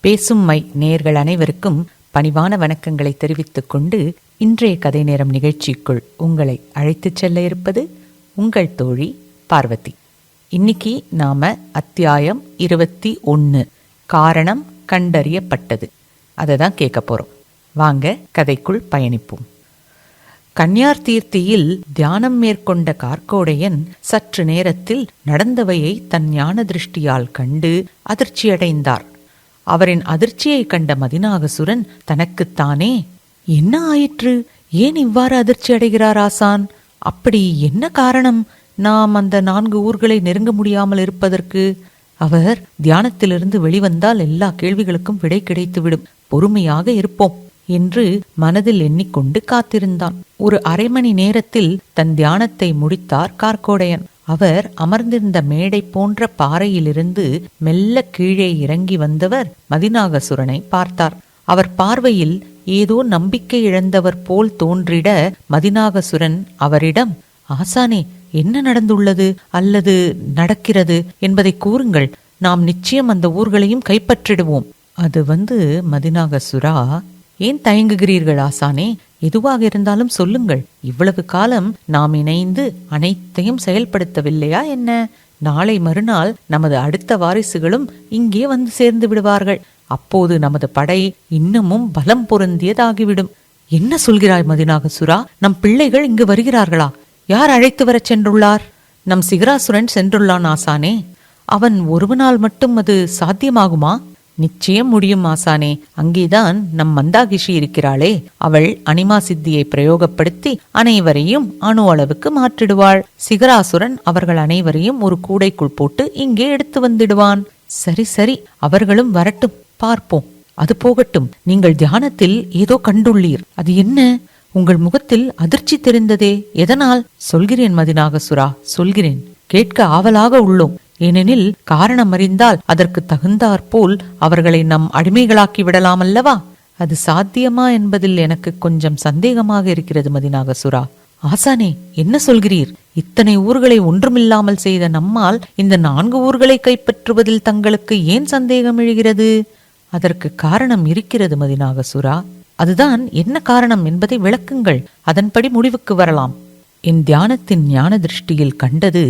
பேசும் மை நேயர்கள் அனைவருக்கும் பணிவான வணக்கங்களை தெரிவித்துக் கொண்டு இன்றைய கதை நேரம் நிகழ்ச்சிக்குள் உங்களை அழைத்துச் செல்ல இருப்பது உங்கள் தோழி பார்வதி. இன்னைக்கு நாம அத்தியாயம் 21 காரணம் கண்டறியப்பட்டது அதை தான் கேட்க போறோம். வாங்க கதைக்குள் பயணிப்போம். கன்யார் தீர்த்தியில் தியானம் மேற்கொண்ட கார்க்கோடையன் சற்று நேரத்தில் நடந்தவையை தன் ஞான திருஷ்டியால் கண்டு அதிர்ச்சியடைந்தார். அவரின் அதிர்ச்சியை கண்ட மதிநாகசுரன் தனக்குத்தானே, என்ன ஆயிற்று, ஏன் இவ்வாறு அதிர்ச்சி அடைகிறார் ஆசான்? அப்படி என்ன காரணம் நாம் அந்த 4 ஊர்களை நெருங்க முடியாமல் இருப்பதற்கு? அவர் தியானத்திலிருந்து வெளிவந்தால் எல்லா கேள்விகளுக்கும் விடை கிடைத்துவிடும், பொறுமையாக இருப்போம் என்று மனதில் எண்ணிக்கொண்டு காத்திருந்தான். ஒரு அரை மணி நேரத்தில் தன் தியானத்தை முடித்தார் கார்க்கோடையன். அவர் அமர்ந்திருந்த மேடை போன்ற பாறையிலிருந்து மெல்ல கீழே இறங்கி வந்தவர் மதிநாகசுரனை பார்த்தார். அவர் பார்வையில் ஏதோ நம்பிக்கை இழந்தவர் போல் தோன்றிட மதிநாகசுரன் அவரிடம், ஆசானே, என்ன நடந்துள்ளது அல்லது நடக்கிறது என்பதை கூறுங்கள், நாம் நிச்சயம் அந்த ஊர்களையும் கைப்பற்றிடுவோம். அது மதிநாகசுரா, ஏன் தயங்குகிறீர்கள் ஆசானே? எதுவாக இருந்தாலும் சொல்லுங்கள். இவ்வளவு காலம் நாம் இணைந்து அனைத்தையும் செயல்படுத்தவில்லையா என்ன? நாளை மறுநாள் நமது அடுத்த வாரிசுகளும் இங்கே வந்து சேர்ந்து விடுவார்கள். அப்போது நமது படை இன்னமும் பலம் பொருந்தியதாகிவிடும். என்ன சொல்கிறாய் மதிநாகசுரா? நம் பிள்ளைகள் இங்கு வருகிறார்களா? யார் அழைத்து வரச் சென்றுள்ளார்? நம் சிகராசுரன் சென்றுள்ளான் ஆசானே. அவன் ஒருவனால் மட்டும் அது சாத்தியமாகுமா? நிச்சயம் முடியும் ஆசானே. அங்கேதான் நம் மந்தாகிஷி இருக்கிறாளே, அவள் அனிமா சித்தியை பிரயோகப்படுத்தி அனைவரையும் அணு அளவுக்கு மாற்றிடுவாள். சிகராசுரன் அவர்கள் அனைவரையும் ஒரு கூடைக்குள் போட்டு இங்கே எடுத்து வந்துடுவான். சரி சரி, அவர்களும் வரட்டும், பார்ப்போம். அது போகட்டும், நீங்கள் தியானத்தில் ஏதோ கண்டுள்ளீர், அது என்ன? உங்கள் முகத்தில் அதிர்ச்சி தெரிந்ததே, எதனால்? சொல்கிறேன் மதிநாகசுரா, சொல்கிறேன். கேட்க ஆவலாக உள்ளோம். ஏனெனில் காரணம் அறிந்தால் அதற்கு தகுந்தாற்போல் அவர்களை நம் அடிமைகளாக்கி விடலாம் அல்லவா? அது சாத்தியமா என்பதில் எனக்கு கொஞ்சம் சந்தேகமாக இருக்கிறது மதிநாகசுரா. ஆசானே, என்ன சொல்கிறீர்? இத்தனை ஊர்களை ஒன்றுமில்லாமல் செய்த நம்மால் இந்த 4 ஊர்களை கைப்பற்றுவதில் தங்களுக்கு ஏன் சந்தேகம் எழுகிறது? அதற்கு காரணம் இருக்கிறது மதிநாகசுரா. அதுதான் என்ன காரணம் என்பதை விளக்குங்கள், அதன்படி முடிவுக்கு வரலாம். என் தியானத்தின் ஞான திருஷ்டியில் கண்டது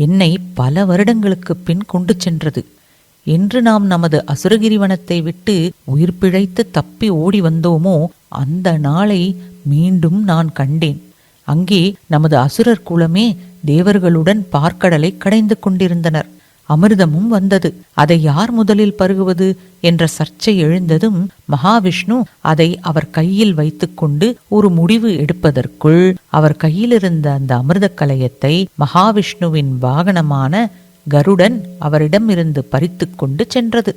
என்னை பல வருடங்களுக்கு பின் கொண்டு சென்றது. என்று நாம் நமது அசுரகிரிவனத்தை விட்டு உயிர் பிழைத்து தப்பி ஓடி வந்தோமோ, அந்த நாளை மீண்டும் நான் கண்டேன். அங்கே நமது அசுரர் குலமே தேவர்களுடன் பார்க்கடலை கடைந்து கொண்டிருந்தனர். அமிர்தமும் வந்தது. அதை யார் முதலில் பருகுவது என்ற சர்ச்சை எழுந்ததும் மகாவிஷ்ணு அதை அவர் கையில் வைத்துக்கொண்டு ஒரு முடிவு எடுப்பதற்குள் அவர் கையிலிருந்த அந்த அமிர்த கலயத்தை மகாவிஷ்ணுவின் வாகனமான கருடன் அவரிடமிருந்து பறித்து கொண்டு சென்றது.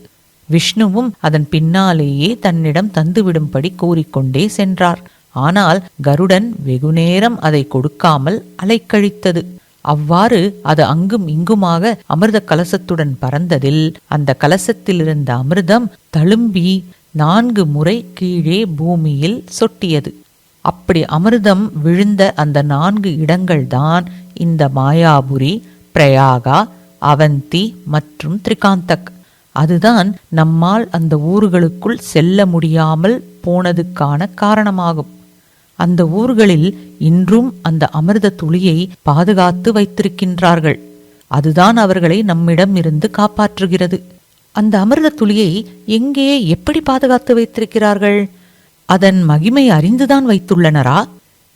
விஷ்ணுவும் அதன் பின்னாலேயே தன்னிடம் தந்துவிடும்படி கூறிக்கொண்டே சென்றார். ஆனால் கருடன் வெகுநேரம் அதை கொடுக்காமல் அலைக்கழித்தது. அவ்வாறு அது அங்கும் இங்குமாக அமிர்த கலசத்துடன் பறந்ததில் அந்த கலசத்தில் இருந்த அமிர்தம் தழும்பி 4 முறை கீழே பூமியில் சொட்டியது. அப்படி அமிர்தம் விழுந்த அந்த 4 இடங்கள்தான் இந்த மாயாபுரி, பிரயாகா, அவந்தி மற்றும் திரிகாந்தக். அதுதான் நம்மால் அந்த ஊர்களுக்குள் செல்ல முடியாமல் போனதுக்கான காரணமாகும். அந்த ஊர்களில் இன்றும் அந்த அமிர்த துளியை பாதுகாத்து வைத்திருக்கின்றார்கள். அதுதான் அவர்களை நம்மிடம் இருந்து காப்பாற்றுகிறது. அந்த அமிர்த துளியை எங்கே, எப்படி பாதுகாத்து வைத்திருக்கிறார்கள்? அதன் மகிமை அறிந்துதான் வைத்துள்ளனரா?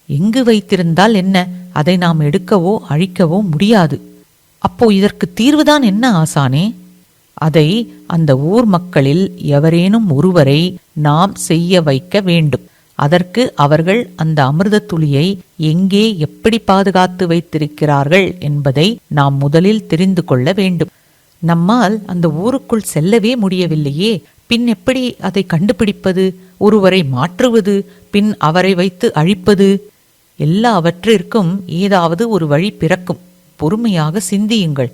எங்கு வைத்திருந்தால் என்ன, அதை நாம் எடுக்கவோ அழிக்கவோ முடியாது. அப்போ இதற்கு தீர்வுதான் என்ன ஆசானே? அதை அந்த ஊர் மக்களில் எவரேனும் ஒருவரை நாம் செய்ய வைக்க வேண்டும். அதற்கு அவர்கள் அந்த அமிர்த துளியை எங்கே, எப்படி பாதுகாத்து வைத்திருக்கிறார்கள் என்பதை நாம் முதலில் தெரிந்து கொள்ள வேண்டும். நம்மால் அந்த ஊருக்குள் செல்லவே முடியவில்லையே, பின் எப்படி அதை கண்டுபிடிப்பது? ஒருவரை மாற்றுவது, பின் அவரை வைத்து அழிப்பது? எல்லாவற்றிற்கும் ஏதாவது ஒரு வழி பிறக்கும். பொறுமையாக சிந்தியுங்கள்.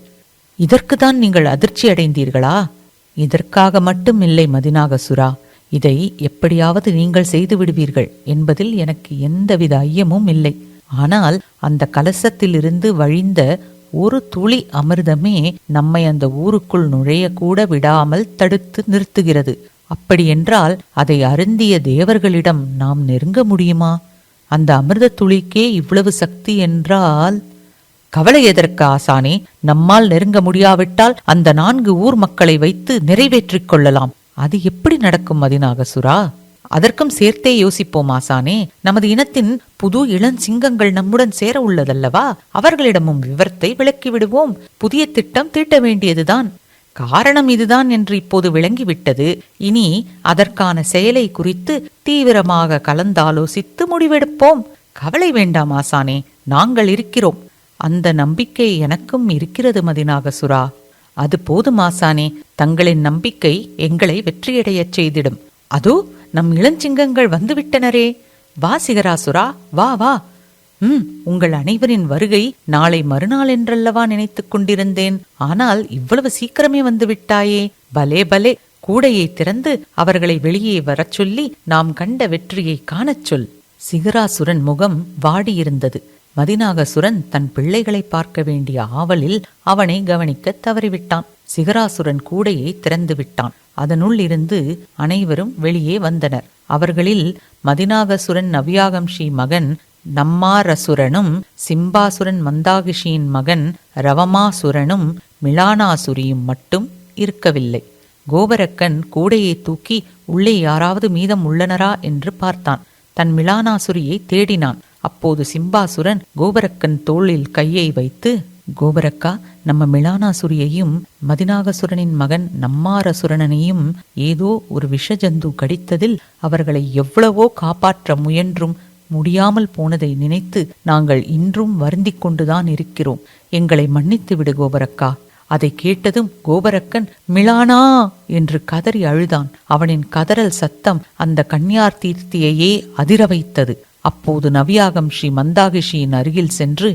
இதற்குதான் நீங்கள் அதிர்ச்சி அடைந்தீர்களா? இதற்காக மட்டும் இல்லை மதிநாகசுரா. இதை எப்படியாவது நீங்கள் செய்து விடுவீர்கள் என்பதில் எனக்கு எந்தவித ஐயமும் இல்லை. ஆனால் அந்த கலசத்திலிருந்து வழிந்த ஒரு துளி அமிர்தமே நம்மை அந்த ஊருக்குள் நுழைய கூட விடாமல் தடுத்து நிறுத்துகிறது. அப்படியென்றால் அதை அருந்திய தேவர்களிடம் நாம் நெருங்க முடியுமா? அந்த அமிர்த துளிக்கே இவ்வளவு சக்தி என்றால்... கவலை எதற்கு ஆசானே? நம்மால் நெருங்க முடியாவிட்டால் அந்த 4 ஊர் மக்களை வைத்து நிறைவேற்றிக் கொள்ளலாம். அது எப்படி நடக்கும் மதிநாகசுரா? அதற்கும் சேர்த்தே யோசிப்போம் ஆசானே. நமது இனத்தின் புது இளஞ்சிங்கங்கள் நம்முடன் சேர உள்ளதல்லவா? அவர்களிடமும் விவரத்தை விளக்கிவிடுவோம். புதிய திட்டம் தீட்ட வேண்டியதுதான். காரணம் இதுதான் என்று இப்போது விளங்கிவிட்டது. இனி அதற்கான செயலை குறித்து தீவிரமாக கலந்தாலோசித்து முடிவெடுப்போம். கவலை வேண்டாம் ஆசானே, நாங்கள் இருக்கிறோம். அந்த நம்பிக்கை எனக்கும் இருக்கிறது மதிநாகசுரா. அது போதும் ஆசானே. தங்களின் நம்பிக்கை எங்களை வெற்றியடையச் செய்திடும். அதோ நம் இளஞ்சிங்கங்கள் வந்துவிட்டனரே. வா சிகராசுரா, வா வா. உங்கள் அனைவரின் வருகை நாளை மறுநாள் என்றல்லவா நினைத்துக் கொண்டிருந்தேன். ஆனால் இவ்வளவு சீக்கிரமே வந்து விட்டாயே. பலே பலே. கூடையை திறந்து அவர்களை வெளியே வரச் சொல்லி நாம் கண்ட வெற்றியை காணச் சொல். சிகராசுரன் முகம் வாடியிருந்தது. மதிநாகசுரன் தன் பிள்ளைகளை பார்க்க வேண்டிய ஆவலில் அவனை கவனிக்க தவறிவிட்டான். சிகராசுரன் கூடையை திறந்து விட்டான். அதனுள் இருந்து அனைவரும் வெளியே வந்தனர். அவர்களில் மதிநாகசுரன் நவ்யாகம்ஷி மகன் நம்மாரசுரனும், சிம்பாசுரன் மந்தாகிஷியின் மகன் ரவமாசுரனும், மிலானாசுரியும் மட்டும் இருக்கவில்லை. கோபரக்கன் கூடையை தூக்கி உள்ளே யாராவது மீதம் உள்ளனரா என்று பார்த்தான். தன் மிலானாசுரியை தேடினான். அப்போது சிம்பாசுரன் கோபரக்கன் தோளில் கையை வைத்து, கோபரக்கா, நம்ம மிலானாசுரியையும் மதிநாகசுரனின் மகன் நம்மாரசுரனையும் ஏதோ ஒரு விஷஜந்து கடித்ததில் அவர்களை எவ்வளவோ காப்பாற்ற முயன்றும் முடியாமல் போனதை நினைத்து நாங்கள் இன்றும் வருந்திக் கொண்டுதான் இருக்கிறோம். எங்களை மன்னித்து விடு கோபரக்கா. அதை கேட்டதும் கோபரக்கன் மிலானா என்று கதறி அழுதான். அவனின் கதறல் சத்தம் அந்த கன்னியார் தீர்த்தியையே அதிர வைத்தது. அப்போது நவ்யாகம்ஷி மந்தாகிஷியின் அருகில் சென்று,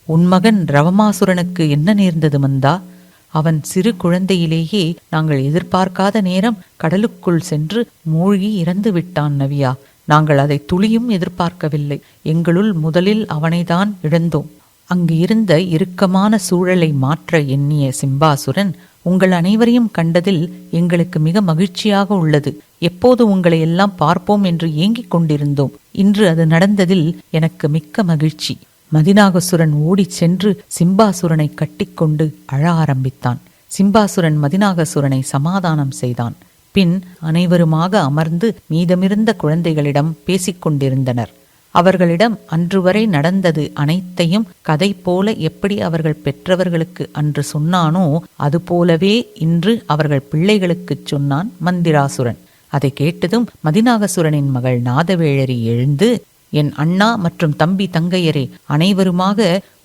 உன் மகன் ரவமாசுரனுக்கு என்ன நேர்ந்தது மந்தா? அவன் சிறு குழந்தையிலேயே நாங்கள் எதிர்பார்க்காத நேரம் கடலுக்குள் சென்று மூழ்கி இறந்து விட்டான் நவியா. நாங்கள் அதை துளியும் எதிர்பார்க்கவில்லை. எங்களுள் முதலில் அவனைதான் இழந்தோம். அங்கு இருந்த இறுக்கமான சூழலை மாற்ற எண்ணிய சிம்பாசுரன், உங்கள் அனைவரையும் கண்டதில் எங்களுக்கு மிக மகிழ்ச்சியாக உள்ளது. எப்போது உங்களை எல்லாம் பார்ப்போம் என்று ஏங்கிக் கொண்டிருந்தோம். இன்று அது நடந்ததில் எனக்கு மிக்க மகிழ்ச்சி. மதிநாகசுரன் ஓடிச் சென்று சிம்பாசுரனை கட்டிக்கொண்டு அழ ஆரம்பித்தான். சிம்பாசுரன் மதிநாகசுரனை சமாதானம் செய்தான். பின் அனைவருமாக அமர்ந்து மீதமிருந்த குழந்தைகளிடம் பேசிக்கொண்டிருந்தனர். அவர்களிடம் அன்று வரை நடந்தது அனைத்தையும் கதை போல எப்படி அவர்கள் பெற்றவர்களுக்கு அன்று சொன்னானோ அதுபோலவே இன்று அவர்கள் பிள்ளைகளுக்குச் சொன்னான் மந்திராசுரன். அதை கேட்டதும் மதிநாகசுரனின் மகள் நாதவேழரி எழுந்து, என் அண்ணா மற்றும் தம்பி தங்கையரே, அனைவருமாக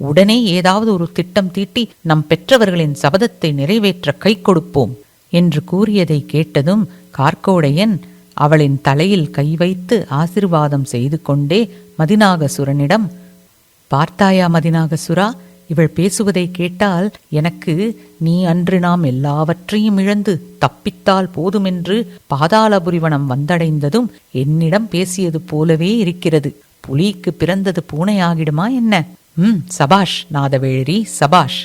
உடனே ஏதாவது ஒரு திட்டம் தீட்டி நம் பெற்றவர்களின் சபதத்தை நிறைவேற்ற கை கொடுப்போம் என்று கூறியதை கேட்டதும் கார்க்கோடையன் அவளின் தலையில் கை வைத்து ஆசிர்வாதம் செய்து கொண்டே மதிநாகசுரனிடம், பார்த்தாயா மதிநாகசுரா, இவள் பேசுவதை கேட்டால் எனக்கு நீ அன்று நாம் எல்லாவற்றையும் இழந்து தப்பித்தால் போதுமென்று பாதாளபுரிவனம் வந்தடைந்ததும் என்னிடம் பேசியது போலவே இருக்கிறது. புலிக்கு பிறந்தது பூனையாகிடுமா என்ன? சபாஷ் நாதவேழரி, சபாஷ்.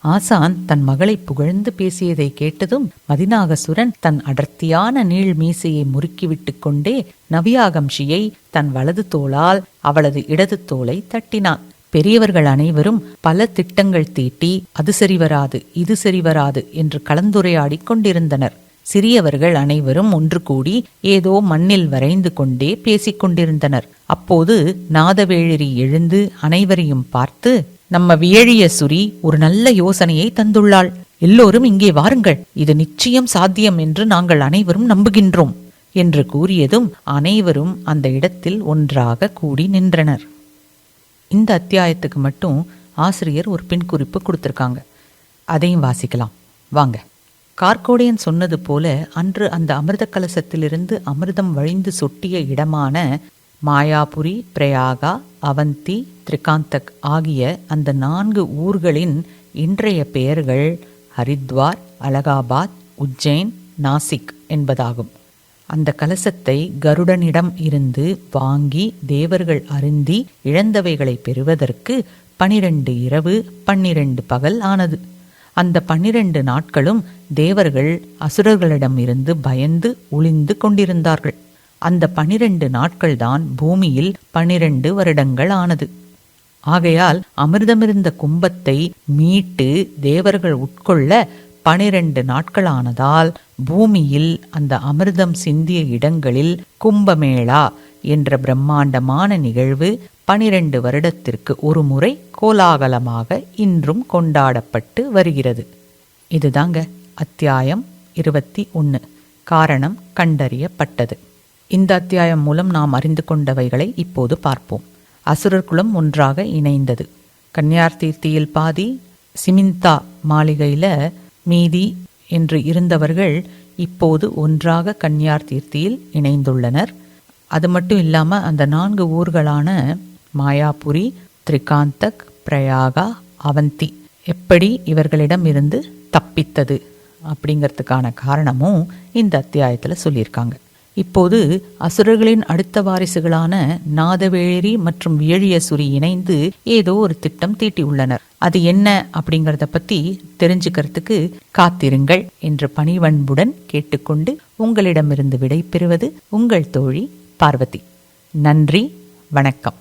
ஆசான் தன் மகளை புகழ்ந்து பேசியதை கேட்டதும் மதிநாகசுரன் தன் அடர்த்தியான நீள் மீசையை முறுக்கிவிட்டு கொண்டே நவ்யாகம்ஷியை தன் வலது தோளால் அவளது இடது தோளை தட்டினான். பெரியவர்கள் அனைவரும் பல திட்டங்கள் தீட்டி அது சரிவராது இது சரிவராது என்று கலந்துரையாடி கொண்டிருந்தனர். சிறியவர்கள் அனைவரும் ஒன்று கூடி ஏதோ மண்ணில் வரைந்து கொண்டே பேசிக் கொண்டிருந்தனர். அப்போது நாதவேழரி எழுந்து அனைவரையும் பார்த்து, நம்ம வியழிய சுரி ஒரு நல்ல யோசனையை தந்துள்ளாள். எல்லோரும் இங்கே வாருங்கள், இது நிச்சயம் சாத்தியம் என்று நாங்கள் அனைவரும் நம்புகின்றோம் என்று கூறியதும் அனைவரும் அந்த இடத்தில் ஒன்றாக கூடி நின்றனர். இந்த அத்தியாயத்துக்கு மட்டும் ஆசிரியர் ஒரு பின்குறிப்பு கொடுத்திருக்காங்க. அதையும் வாசிக்கலாம் வாங்க. கார்க்கோடையன் சொன்னது போல அன்று அந்த அமிர்த கலசத்திலிருந்து அமிர்தம் வழிந்து சொட்டிய இடமான மாயாபுரி, பிரயாகா, அவந்தி, திரிகாந்தக் ஆகிய அந்த 4 ஊர்களின் இன்றைய பெயர்கள் ஹரித்வார், அலகாபாத், உஜ்ஜைன், நாசிக் என்பதாகும். அந்த கலசத்தை கருடனிடம் இருந்து வாங்கி தேவர்கள் அருந்தி இழந்தவைகளை பெறுவதற்கு 12 இரவு 12 பகல் ஆனது. அந்த 12 நாட்களும் தேவர்கள் அசுரர்களிடமிருந்து பயந்து ஒளிந்து கொண்டிருந்தார்கள். அந்த 12 நாட்கள்தான் பூமியில் 12 வருடங்கள் ஆனது. ஆகையால் அமிர்தமிருந்த கும்பத்தை மீட்டு தேவர்கள் உட்கொள்ள 12 நாட்களானதால் பூமியில் அந்த அமிர்தம் சிந்திய இடங்களில் கும்பமேளா என்ற பிரம்மாண்டமான நிகழ்வு 12 வருடத்திற்கு ஒரு முறை கோலாகலமாக இன்றும் கொண்டாடப்பட்டு வருகிறது. இதுதாங்க அத்தியாயம் 21. காரணம் கண்டறியப்பட்டது. இந்த அத்தியாயம் மூலம் நாம் அறிந்து கொண்டவைகளை இப்போது பார்ப்போம். அசுரர் குலம் ஒன்றாக இணைந்தது. கன்யார் தீர்த்தியில் பாதி, சிமிந்தா மாளிகையில மீதி என்று இருந்தவர்கள் இப்போது ஒன்றாக கன்யார் தீர்த்தியில் இணைந்துள்ளனர். அது மட்டும் இல்லாமல் அந்த 4 ஊர்களான மாயாபுரி, திரிகாந்தக், பிரயாகா, அவந்தி எப்படி இவர்களிடம் இருந்து தப்பித்தது அப்படிங்கிறதுக்கான காரணமும் இந்த அத்தியாயத்தில் சொல்லியிருக்காங்க. இப்போது அசுரர்களின் அடுத்த வாரிசுகளான நாதவேழி மற்றும் வியழியசுரி இணைந்து ஏதோ ஒரு திட்டம் தீட்டியுள்ளனர். அது என்ன அப்படிங்கிறத பத்தி தெரிஞ்சுக்கிறதுக்கு காத்திருங்கள் என்று பணிவன்புடன் கேட்டுக்கொண்டு உங்களிடமிருந்து விடை பெறுவது உங்கள் தோழி பார்வதி. நன்றி, வணக்கம்.